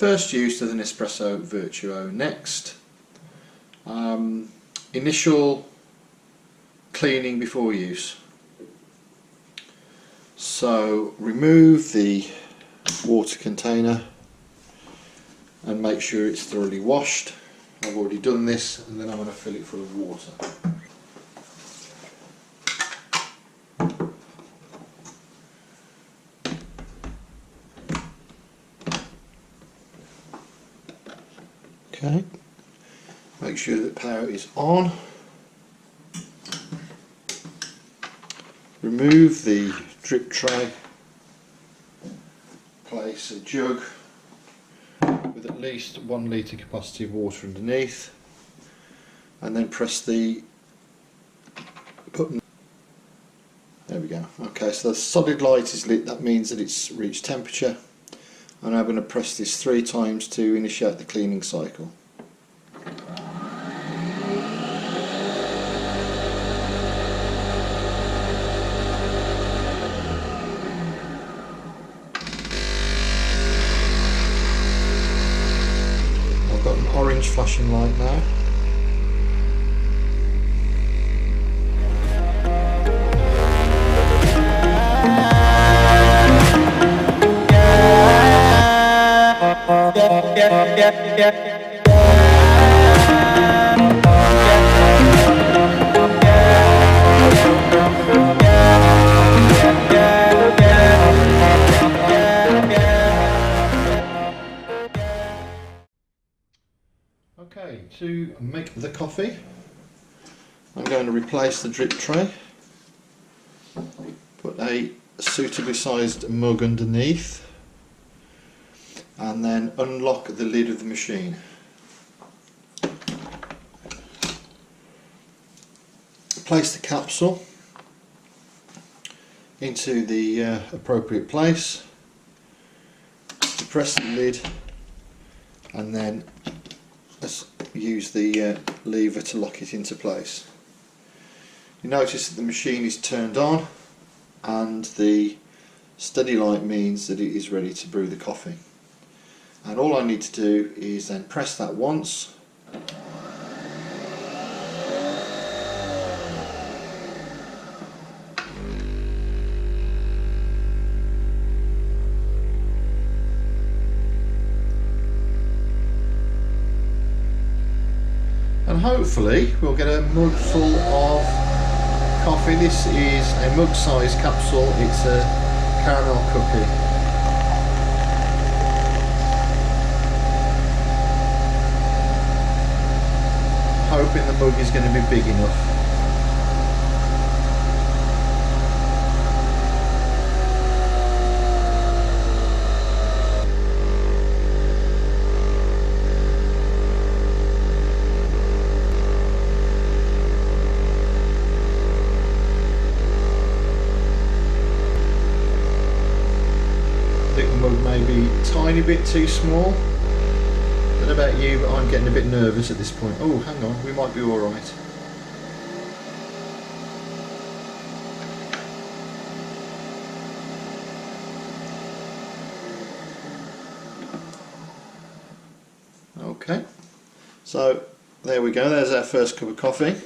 First use of the Nespresso Vertuo Next. Initial cleaning before use. So remove the water container and make sure it's thoroughly washed. I've already done this, and then I'm going to fill it full of water. Okay, make sure that power is on. Remove the drip tray, place a jug with at least 1 litre capacity of water underneath, and then press the button. There we go. Okay, so the solid light is lit, that means that it's reached temperature. And I'm going to press this 3 times to initiate the cleaning cycle. I've got an orange flashing light now. Okay, to make the coffee, I'm going to replace the drip tray, put a suitably sized mug underneath, and then unlock the lid of the machine. Place the capsule into the appropriate place, depress the lid, and then use the lever to lock it into place. You notice that the machine is turned on and the steady light means that it is ready to brew the coffee. And all I need to do is then press that once, and hopefully we'll get a mug full of coffee. This is a mug size capsule, it's a caramel cookie. Hoping the mug is going to be big enough. I think the mug may be a tiny bit too small. I don't know about you, but I'm getting a bit nervous at this point. Oh, hang on, we might be alright. Okay, so there we go, there's our first cup of coffee.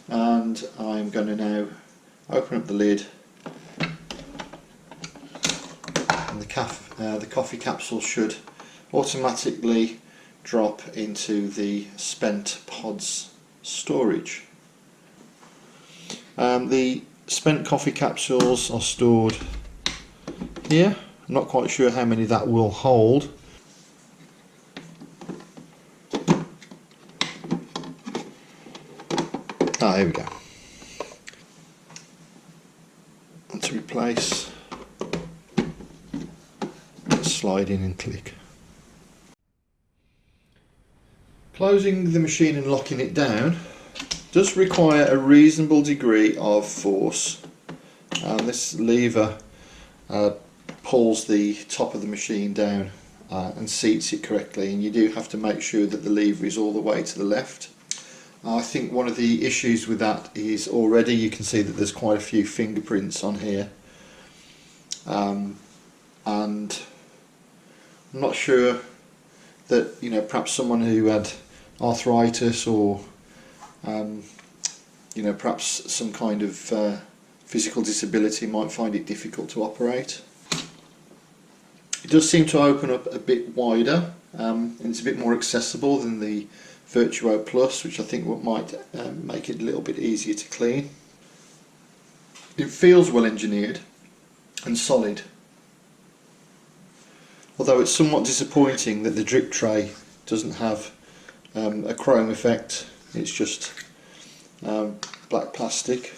And I'm going to now open up the lid. The coffee capsule should automatically drop into the spent pods storage. The spent coffee capsules are stored here. I'm not quite sure how many that will hold. Here we go. And to replace, slide in and click. Closing the machine and locking it down does require a reasonable degree of force. This lever pulls the top of the machine down and seats it correctly, and you do have to make sure that the lever is all the way to the left. I think one of the issues with that is already you can see that there's quite a few fingerprints on here. and I'm not sure that, you know, perhaps someone who had arthritis or you know, perhaps some kind of physical disability might find it difficult to operate. It does seem to open up a bit wider, and it's a bit more accessible than the Vertuo Plus, which I think might make it a little bit easier to clean. It feels well engineered and solid, although it's somewhat disappointing that the drip tray doesn't have a chrome effect. It's just black plastic,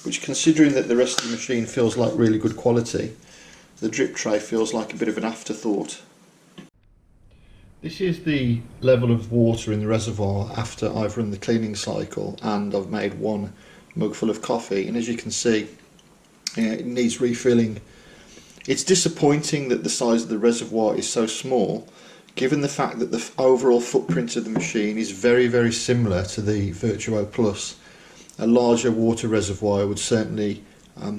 which, considering that the rest of the machine feels like really good quality, the drip tray feels like a bit of an afterthought. This is the level of water in the reservoir after I've run the cleaning cycle and I've made one mug full of coffee, and as you can see, it needs refilling. It's disappointing that the size of the reservoir is so small, given the fact that the overall footprint of the machine is very, very similar to the Vertuo Plus. A larger water reservoir would certainly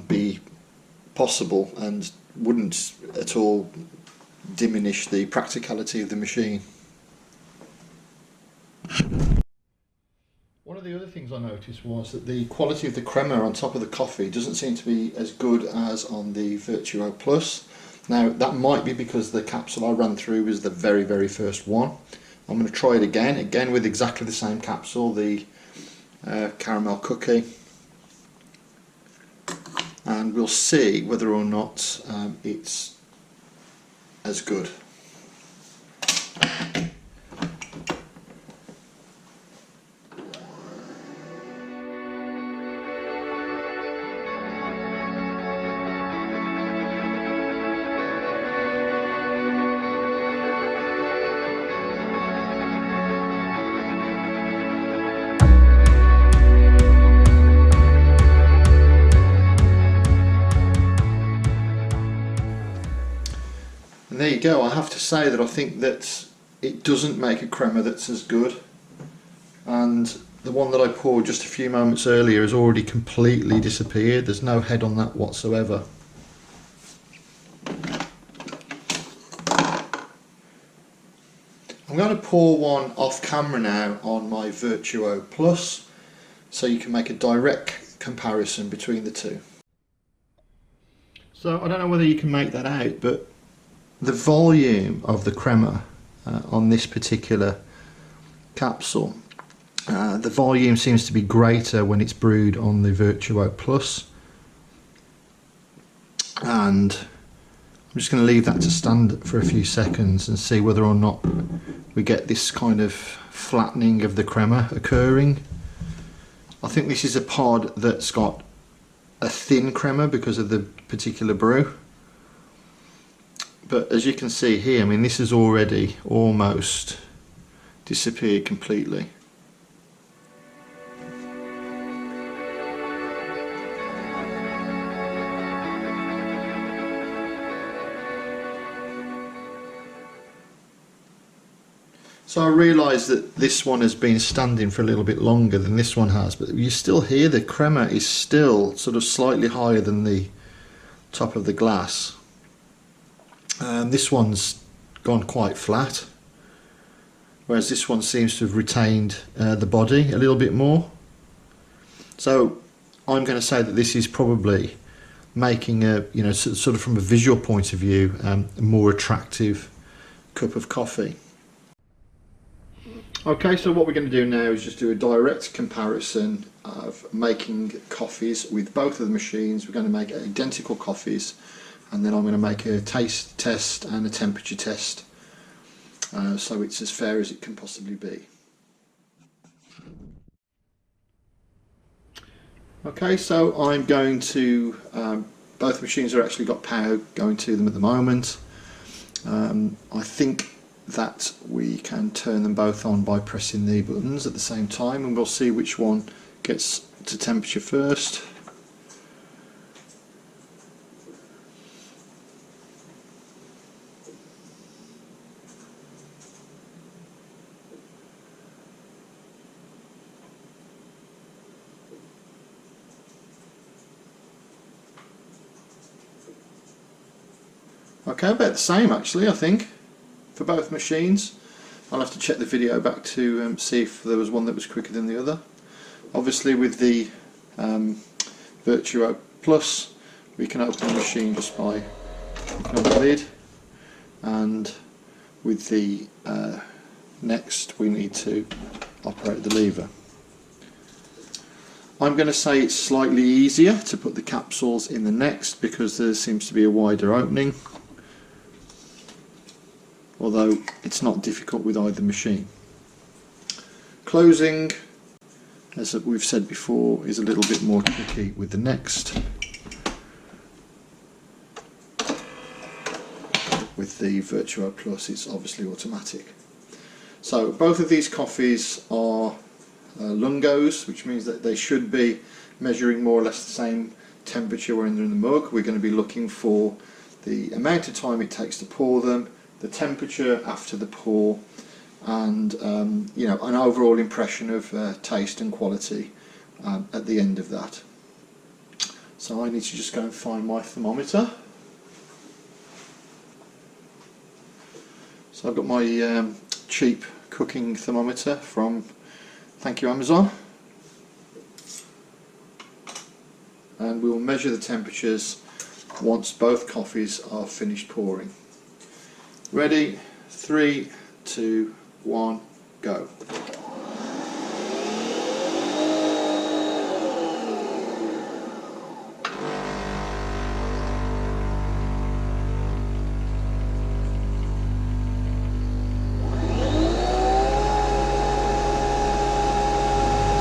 be possible and wouldn't at all diminish the practicality of the machine. One of the other things I noticed was that the quality of the crema on top of the coffee doesn't seem to be as good as on the Vertuo Plus. Now that might be because the capsule I ran through was the very, very first one. I'm going to try it again with exactly the same capsule, the caramel cookie, and we'll see whether or not it's as good. And there you go. I have to say that I think that it doesn't make a crema that's as good, and the one that I poured just a few moments earlier has already completely disappeared. There's no head on that whatsoever. I'm going to pour one off camera now on my Vertuo Plus, so you can make a direct comparison between the two. So I don't know whether you can make that out, but the volume of the crema on this particular capsule, the volume seems to be greater when it's brewed on the Vertuo Plus, and I'm just going to leave that to stand for a few seconds and see whether or not we get this kind of flattening of the crema occurring. I think this is a pod that's got a thin crema because of the particular brew. But as you can see here, I mean, this has already almost disappeared completely. So I realise that this one has been standing for a little bit longer than this one has, but you still hear the crema is still sort of slightly higher than the top of the glass. This one's gone quite flat, whereas this one seems to have retained the body a little bit more. So I'm going to say that this is probably making a, you know, sort of from a visual point of view, a more attractive cup of coffee. Okay, so what we're going to do now is just do a direct comparison of making coffees with both of the machines. We're going to make identical coffees, and then I'm going to make a taste test and a temperature test, so it's as fair as it can possibly be. Okay, so I'm going to, both machines have actually got power going to them at the moment. I think that we can turn them both on by pressing the buttons at the same time, and we'll see which one gets to temperature first. Okay, about the same actually, I think, for both machines. I'll have to check the video back to see if there was one that was quicker than the other. Obviously with the Vertuo Plus, we can open the machine just by clicking on the lid, and with the Next we need to operate the lever. I'm going to say it's slightly easier to put the capsules in the Next because there seems to be a wider opening, although it's not difficult with either machine. Closing, as we've said before, is a little bit more tricky with the Next. With the Vertuo Plus it's obviously automatic. So both of these coffees are lungos, which means that they should be measuring more or less the same temperature when they're in the mug. We're going to be looking for the amount of time it takes to pour them, the temperature after the pour, and you know, an overall impression of taste and quality at the end of that. So I need to just go and find my thermometer. So I've got my cheap cooking thermometer from, thank you Amazon, and we'll measure the temperatures once both coffees are finished pouring. Ready? 3, 2, 1, go.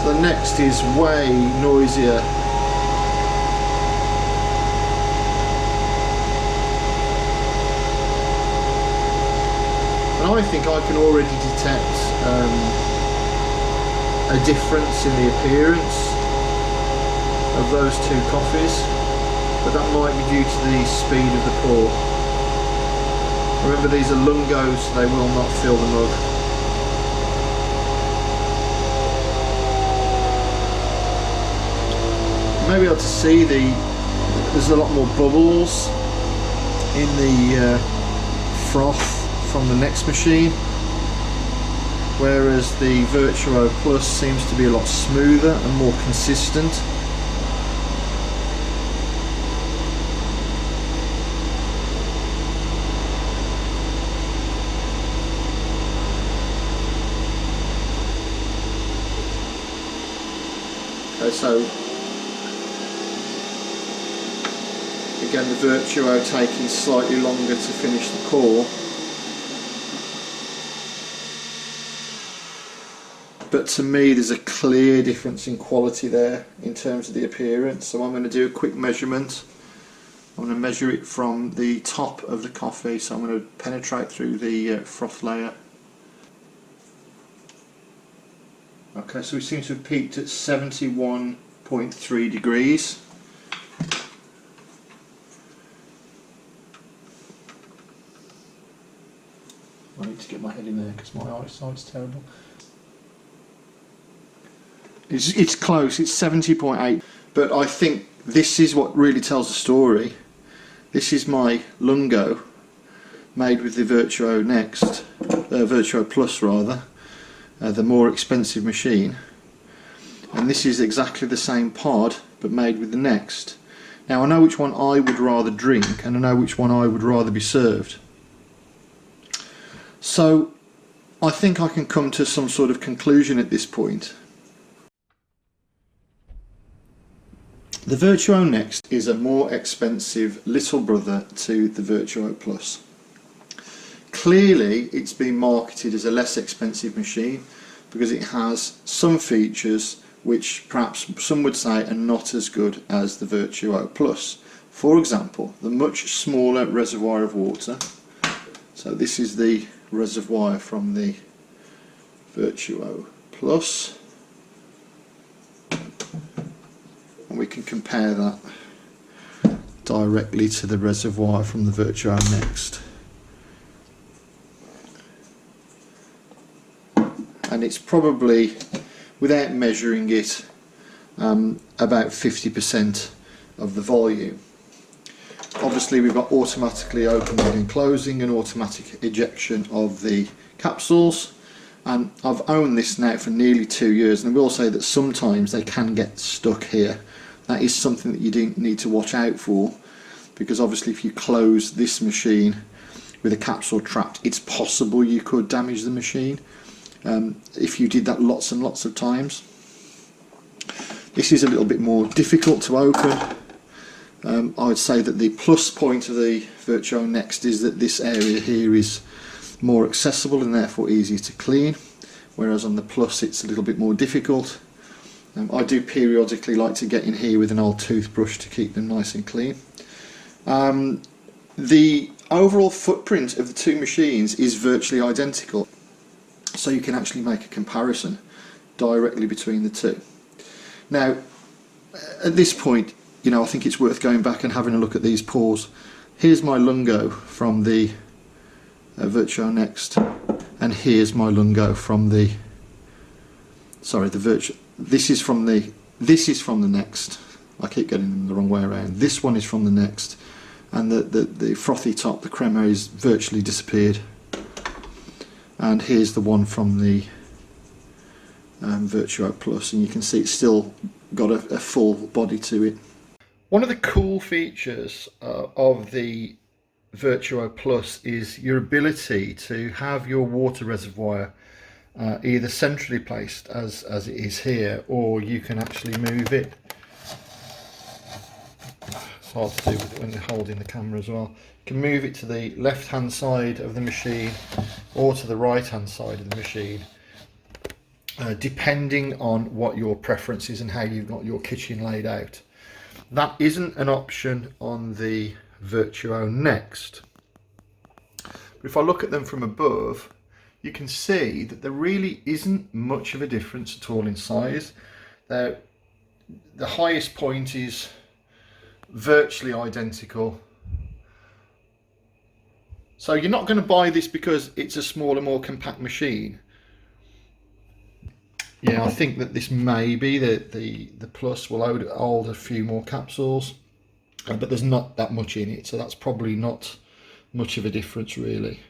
The Next is way noisier. And I think I can already detect a difference in the appearance of those two coffees, but that might be due to the speed of the pour. Remember, these are lungos, so they will not fill the mug. Maybe able to see there's a lot more bubbles in the froth from the Next machine, whereas the Vertuo Plus seems to be a lot smoother and more consistent. Okay, so again, the Vertuo taking slightly longer to finish the pour, but to me there's a clear difference in quality there in terms of the appearance. So I'm going to do a quick measurement. I'm going to measure it from the top of the coffee, so I'm going to penetrate through the froth layer. Okay, so we seem to have peaked at 71.3 degrees. I need to get my head in there because my eyesight's terrible. It's close, it's 70.8, but I think this is what really tells the story. This is my lungo made with the Vertuo Next, Vertuo Plus rather, the more expensive machine, and this is exactly the same pod but made with the Next. Now I know which one I would rather drink, and I know which one I would rather be served. So I think I can come to some sort of conclusion at this point. The Vertuo Next is a more expensive little brother to the Vertuo Plus. Clearly it's been marketed as a less expensive machine because it has some features which perhaps some would say are not as good as the Vertuo Plus. For example, the much smaller reservoir of water. So this is the reservoir from the Vertuo Plus, and we can compare that directly to the reservoir from the Vertuo Next, and it's probably, without measuring it, about 50% of the volume. obviously we've got automatically opening and closing and automatic ejection of the capsules. And I've owned this now for nearly 2 years, and I will say that sometimes they can get stuck here. That is something that you do need to watch out for, because obviously if you close this machine with a capsule trapped, it's possible you could damage the machine if you did that lots and lots of times. This is a little bit more difficult to open. I would say that the plus point of the Vertuo Next is that this area here is more accessible and therefore easier to clean, whereas on the Plus it's a little bit more difficult. I do periodically like to get in here with an old toothbrush to keep them nice and clean. The overall footprint of the two machines is virtually identical, so you can actually make a comparison directly between the two. Now at this point, you know, I think it's worth going back and having a look at these pours. Here's my lungo from the Vertuo Next, and here's my lungo from the Vertuo. This is from the Next. I keep getting them the wrong way around. This one is from the Next, and the frothy top, the crema, is virtually disappeared. And here's the one from the Vertuo Plus, and you can see it's still got a full body to it. One of the cool features of the Vertuo Plus is your ability to have your water reservoir either centrally placed as it is here, or you can actually move it. It's hard to do with it when you're holding the camera as well. You can move it to the left hand side of the machine or to the right hand side of the machine, depending on what your preference is and how you've got your kitchen laid out. That isn't an option on the Vertuo Next. But if I look at them from above, you can see that there really isn't much of a difference at all in size. The highest point is virtually identical. So you're not going to buy this because it's a smaller, more compact machine. Yeah, I think that this may be the Plus will hold a few more capsules, but there's not that much in it, so that's probably not much of a difference really.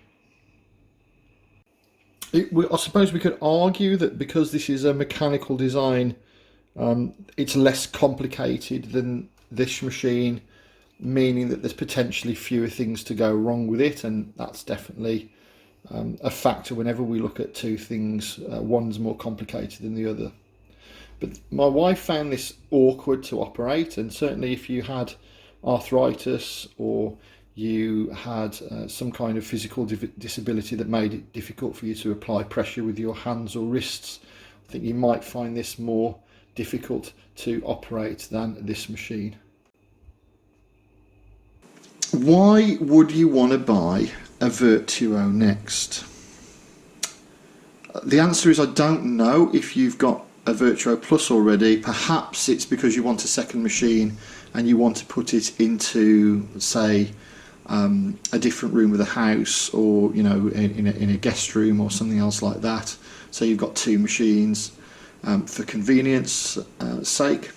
I suppose we could argue that because this is a mechanical design, it's less complicated than this machine, meaning that there's potentially fewer things to go wrong with it, and that's definitely a factor whenever we look at two things. One's more complicated than the other. But my wife found this awkward to operate, and certainly if you had arthritis or you had some kind of physical disability that made it difficult for you to apply pressure with your hands or wrists, I think you might find this more difficult to operate than this machine. Why would you want to buy a Vertuo Next? The answer is I don't know. If you've got a Vertuo Plus already, perhaps it's because you want a second machine and you want to put it into, say, a different room of the house, or you know, in a guest room or something else like that. So you've got two machines for convenience sake.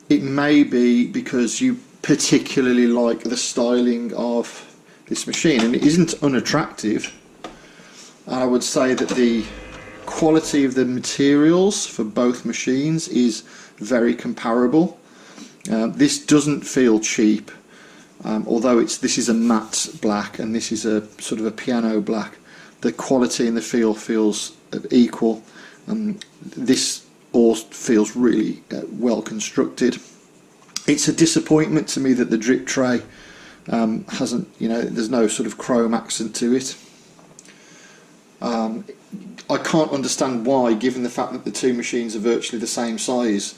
It may be because you particularly like the styling of this machine, and it isn't unattractive. I would say that the quality of the materials for both machines is very comparable. This doesn't feel cheap, although this is a matte black and this is a sort of a piano black. The quality and the feel feels equal. This all feels really well constructed. It's a disappointment to me that the drip tray hasn't, you know, there's no sort of chrome accent to it. I can't understand why, given the fact that the two machines are virtually the same size,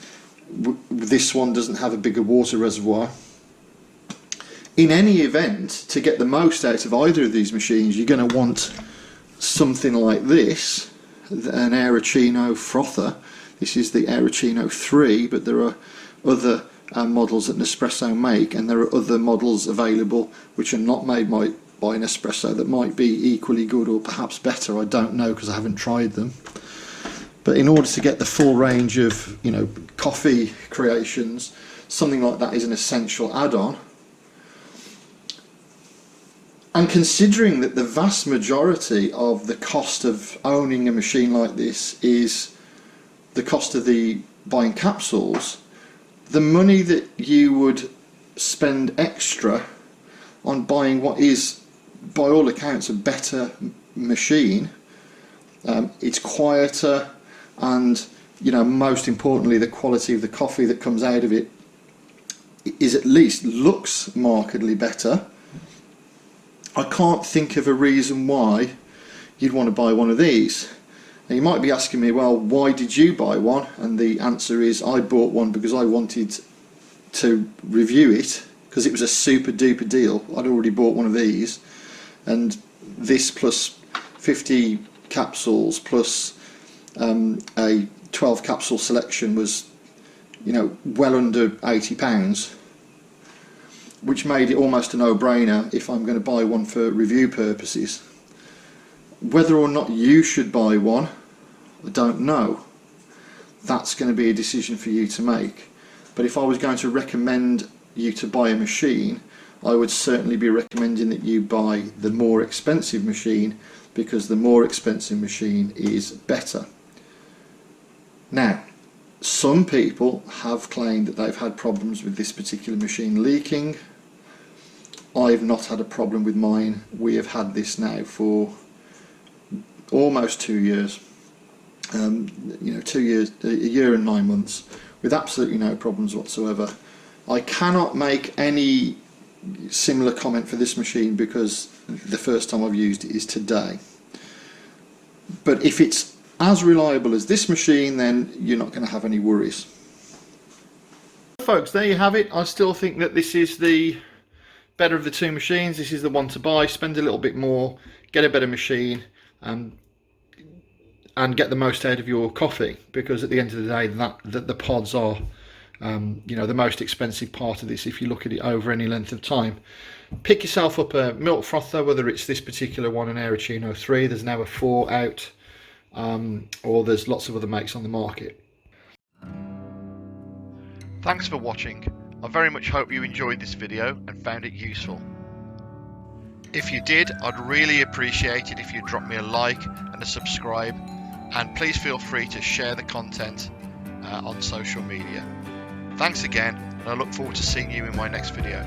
this one doesn't have a bigger water reservoir. In any event, to get the most out of either of these machines, you're going to want something like this, an Aeroccino frother. This is the Aeroccino 3, but there are other models that Nespresso make, and there are other models available which are not made by Nespresso that might be equally good or perhaps better. I don't know because I haven't tried them. But in order to get the full range of, you know, coffee creations, something like that is an essential add-on. And considering that the vast majority of the cost of owning a machine like this is the cost of the buying capsules, the money that you would spend extra on buying what is, by all accounts, a better machine, it's quieter, and most importantly, the quality of the coffee that comes out of it is at least looks markedly better. I can't think of a reason why you'd want to buy one of these. Now you might be asking me, well, why did you buy one? And the answer is, I bought one because I wanted to review it, because it was a super duper deal. I'd already bought one of these, and this plus 50 capsules plus a 12 capsule selection was well under £80, which made it almost a no-brainer if I'm going to buy one for review purposes. Whether or not you should buy one, I don't know. That's going to be a decision for you to make. But if I was going to recommend you to buy a machine, I would certainly be recommending that you buy the more expensive machine, because the more expensive machine is better. Now, some people have claimed that they've had problems with this particular machine leaking. I've not had a problem with mine. We have had this now for almost 2 years. 2 years, a year and 9 months, with absolutely no problems whatsoever. I cannot make any similar comment for this machine because the first time I've used it is today. But if it's as reliable as this machine, then you're not going to have any worries. Folks, there you have it. I still think that this is the better of the two machines. This is the one to buy. Spend a little bit more, get a better machine, and get the most out of your coffee, because at the end of the day, the pods are the most expensive part of this if you look at it over any length of time. Pick yourself up a milk frother, whether it's this particular one, an Aeroccino 3, there's now a 4 out, or there's lots of other makes on the market. Thanks for watching. I very much hope you enjoyed this video and found it useful. If you did, I'd really appreciate it if you drop me a like and a subscribe, and please feel free to share the content on social media. Thanks again, and I look forward to seeing you in my next video.